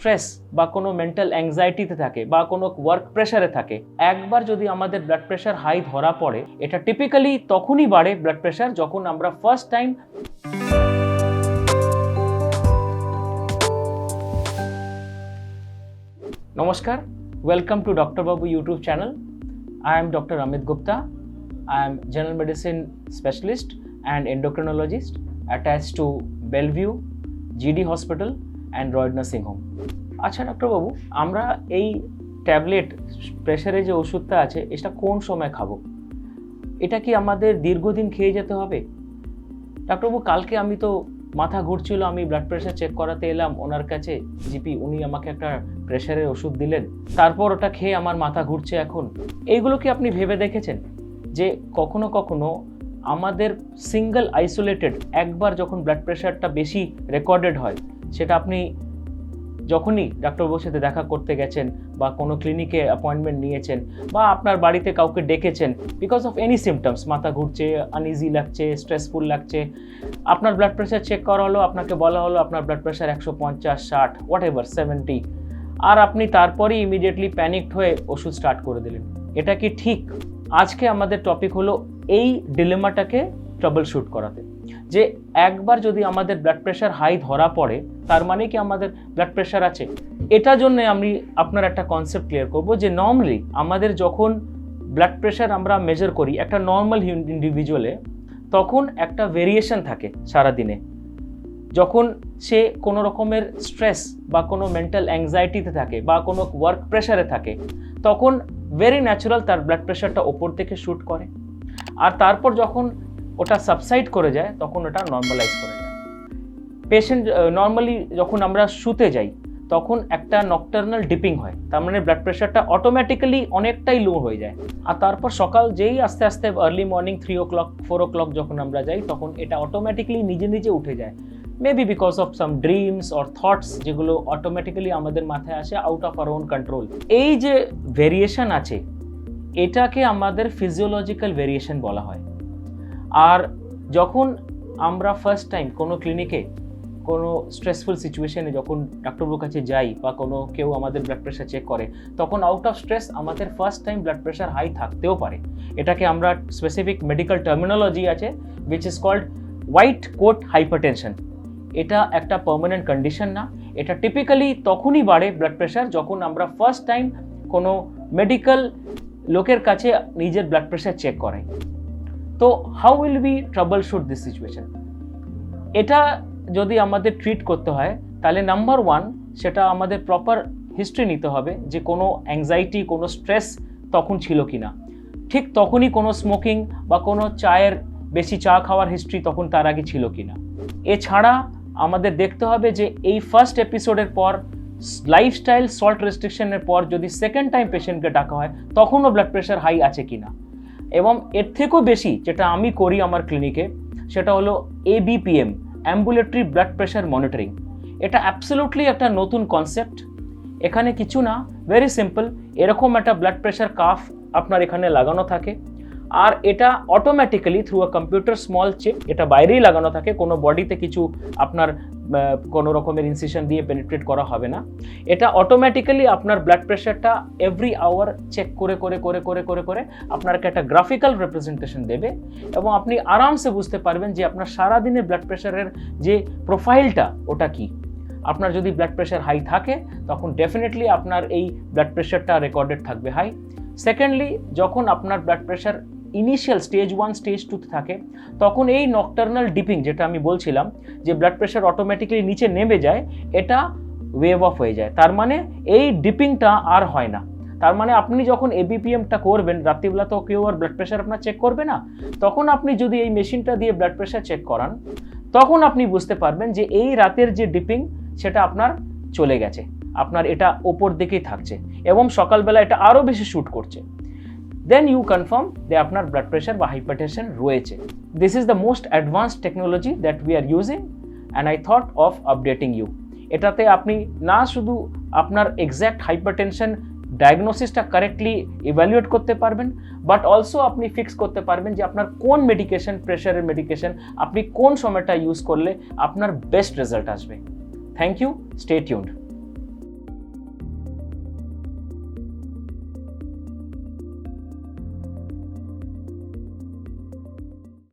Stress বা কোনো mental অ্যাংজাইটিতে থাকে বা কোনো ওয়ার্ক প্রেশারে থাকে, একবার যদি আমাদের ব্লাড প্রেশার হাই ধরা পড়ে, এটা টিপিক্যালি তখনই বাড়ে ব্লাড প্রেশার যখন আমরা first time Namaskar, welcome to Dr. Babu YouTube channel. I am Dr. Amit Gupta. I am general medicine specialist and endocrinologist attached to Bellevue, GD Hospital and Royal Nursing Home. আচ্ছা doctor বাবু, আমরা এই tablet প্রেশারে যে ওষুধটা আছে এটা কোন সময় খাবো? এটা কি আমাদের দীর্ঘদিন খেয়ে যেতে হবে? ডাক্তারবাবু, কালকে আমি তো মাথা ঘুরছিল, আমি ব্লাড প্রেশার চেক করাতে এলাম ওনার কাছে, জিপি উনি আমাকে একটা প্রেশারের ওষুধ দিলেন, তারপর ওটা খেয়ে আমার মাথা ঘুরছে এখন। এইগুলো কি আপনি ভেবে দেখেছেন যে কখনো কখনো আমাদের সিঙ্গেল আইসোলেটেড একবার যখন ব্লাড প্রেশারটা বেশি রেকর্ডেড হয়, সেটা আপনি যখনই ডাক্তারবাবুর সাথে দেখা করতে গেছেন বা কোনো ক্লিনিকে অ্যাপয়েন্টমেন্ট নিয়েছেন বা আপনার বাড়িতে কাউকে ডেকেছেন বিকজ অফ এনি সিমটমস, মাথা ঘুরছে, আনইজি লাগছে, স্ট্রেসফুল লাগছে, আপনার ব্লাড প্রেশার চেক করা হলো, আপনাকে বলা হলো আপনার ব্লাড প্রেশার 150, 60, হোয়াট এভার 70, আর আপনি তারপরেই ইমিডিয়েটলি প্যানিকড হয়ে ওষুধ স্টার্ট করে দিলেন। এটা কি ঠিক? আজকে আমাদের টপিক হলো এই ডিলেমাটাকে ট্রাবল শুট করাতে, যে একবার যদি আমাদের ব্লাড প্রেশার হাই ধরা পড়ে তার মানে কি আমাদের ব্লাড প্রেশার আছে। এটার জন্য আমি আপনার একটা কনসেপ্ট ক্লিয়ার করব যে নর্মালি আমাদের যখন ব্লাড প্রেশার আমরা মেজার করি একটা নর্মাল ইন্ডিভিজুয়ালে, তখন একটা ভেরিয়েশন থাকে সারাদিনে। যখন সে কোনো রকমের স্ট্রেস বা কোনো মেন্টাল অ্যাংজাইটিতে থাকে বা কোনো ওয়ার্ক প্রেশারে থাকে, তখন ভেরি ন্যাচারাল তার ব্লাড প্রেশারটা ওপর থেকে শ্যুট করে, আর তারপর যখন ওটা সাবসাইড করে যায় তখন ওটা নর্মালাইজ করে যায়। পেশেন্ট নর্মালি যখন আমরা শুতে যাই তখন একটা নকটার্নাল ডিপিং হয়, তার মানে ব্লাড প্রেশারটা অটোমেটিক্যালি অনেকটাই লো হয়ে যায়, আর তারপর সকাল যেই আস্তে আস্তে আর্লি মর্নিং 3 o'clock 4 o'clock যখন আমরা যাই তখন এটা অটোমেটিক্যালি নিজে নিজে উঠে যায়, maybe because of some dreams or thoughts যেগুলো অটোমেটিক্যালি আমাদের মাথায় আসে out of our own control. এই যে ভেরিয়েশন আছে এটাকে আমাদের ফিজিওলজিক্যাল ভেরিয়েশন বলা হয়। আর যখন আমরা ফার্স্ট টাইম কোনো ক্লিনিকে কোনো স্ট্রেসফুল সিচুয়েশনে যখন ডাক্তারবাবুর কাছে যাই বা কোনো কেউ আমাদের ব্লাড প্রেশার চেক করে, তখন আউট অফ স্ট্রেস আমাদের first time blood pressure high থাকতেও পারে। এটাকে আমরা স্পেসিফিক মেডিকেল টার্মিনোলজি আছে which is called white coat hypertension. এটা একটা পার্মানেন্ট কন্ডিশন না, এটা টিপিক্যালি তখনই বাড়ে ব্লাড প্রেশার যখন আমরা ফার্স্ট টাইম কোনো মেডিকেল লোকের কাছে নিজের ব্লাড প্রেশার চেক করাই। তো how will be trouble shoot this situation? এটা যদি আমাদের ট্রিট করতে হয় তাহলে নাম্বার 1, সেটা আমাদের প্রপার হিস্ট্রি নিতে হবে যে কোনো অ্যাংজাইটি কোনো স্ট্রেস তখন ছিল কি না, ঠিক তখনই কোনো স্মোকিং বা কোনো চায়ের বেশি চা খাওয়ার হিস্ট্রি তখন তার আগে ছিল কি না। এছাড়া আমাদের দেখতে হবে যে এই ফার্স্ট এপিসোডের পর লাইফস্টাইল সল্ট রেস্ট্রিকশনের পর যদি সেকেন্ড টাইম পেশেন্টকে ডাকা হয় তখনও ব্লাড প্রেশার হাই আছে কি না। এবং এর থেকেও বেশি যেটা আমি করি আমার ক্লিনিকে সেটা হলো ABPM, ambulatory blood pressure monitoring. এটা অ্যাবসলিউটলি একটা নতুন কনসেপ্ট। এখানে কিছু না, ভেরি সিম্পল, এরকম একটা ব্লাড প্রেশার কাফ আপনার এখানে লাগানো থাকে, আর এটা automatically through a computer small chip, এটা বাইরেই লাগানো থাকে, কোনো বডিতে কিছু আপনার কোনো রকমের ইনসিশন দিয়ে পেনিট্রেট করা হবে না। এটা অটোমেটিক্যালি আপনার ব্লাড প্রেশারটা এভরি আওয়ার চেক করে করে করে করে করে করে আপনাকে একটা গ্রাফিক্যাল রিপ্রেজেন্টেশন দেবে, এবং আপনি আরামসে বুঝতে পারবেন যে আপনার সারাদিনের ব্লাড প্রেশারের যে প্রোফাইলটা ওটা কি। আপনার যদি ব্লাড প্রেশার হাই থাকে তখন ডেফিনেটলি আপনার এই ব্লাড প্রেশারটা রেকর্ডেড থাকবে হাই। সেকেন্ডলি, যখন আপনার blood pressure initial stage 1 stage 2 থাকে তখন এই নকটার্নাল ডিপিং যেটা আমি বলছিলাম যে ব্লাড প্রেশার অটোমেটিক্যালি নিচে নেমে যায়, এটা ওয়েভ অফ হয়ে যায়। তার মানে এই ডিপিংটা আর হয় না। তার মানে আপনি যখন ABPMটা করবেন রাত্রিবেলা তো কেউ আর ব্লাড প্রেশার আপনার চেক করবে না, তখন আপনি যদি এই মেশিনটা দিয়ে ব্লাড প্রেশার চেক করান তখন আপনি বুঝতে পারবেন যে এই রাতের যে ডিপিং সেটা আপনার চলে গেছে, আপনার এটা ওপর দিকেই থাকছে এবং সকালবেলা এটা আরও বেশি শ্যুট করছে। then you confirm যে আপনার ব্লাড প্রেশার বা হাইপারটেনশন রয়েছে। This is the most advanced technology that we are using and I thought of updating you. এটাতে আপনি না শুধু আপনার এক্স্যাক্ট হাইপারটেনশন ডায়াগনোসিসটা কারেক্টলি ইভ্যালুয়েট করতে পারবেন, বাট অলসো আপনি ফিক্স করতে পারবেন যে আপনার কোন মেডিকেশন, প্রেশারের মেডিকেশন আপনি কোন সময়টা ইউজ করলে আপনার বেস্ট রেজাল্ট আসবে। Thank you, stay tuned.